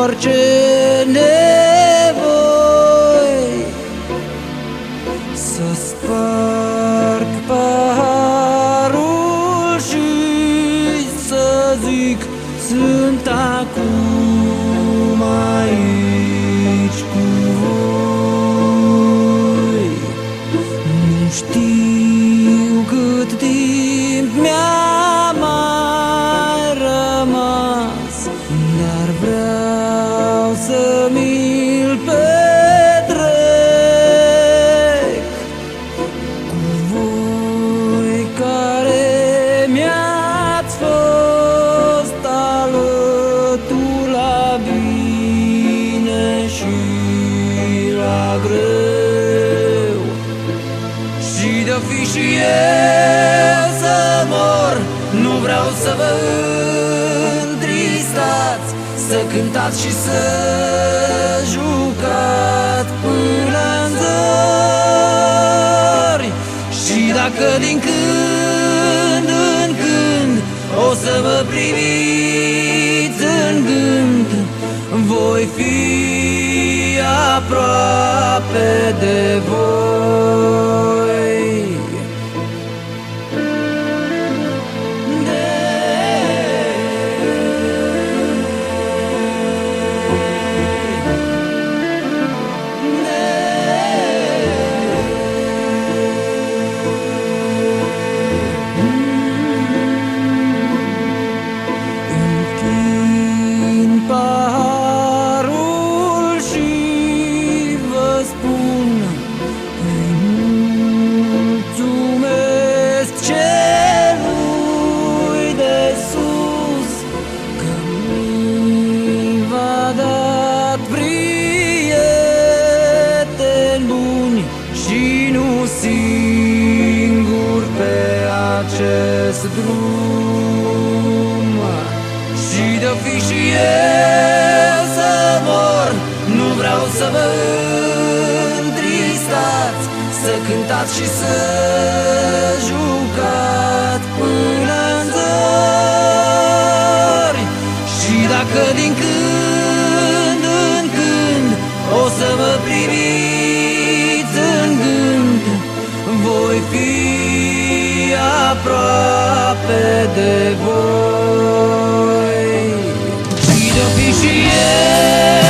orice nevoi, să sparg paharul și să zic: sunt acum aici cu voi. Nu știu cât timp mi-a mai rămas, dar vreau să mi-l petrec cu voi care mi-ați fost alături la bine și la greu. Și de-o fi și eu să mor, nu vreau să vă întristați, să cântați și să jucați până-n zări. Și dacă din când în când o să vă priviți în gând, voi fi aproape de voi. Paharul și vă spun: îi mulțumesc celui de sus că mi v-a dat prieteni buni și nu singur pe acest drum. Și de-o fi și eu să mor, nu vreau să vă întristați, să cântați și să jucați până-n zări. Și dacă din când în când o să vă priviți în gând, voi fi aproape de voi. Și de-o fi și eu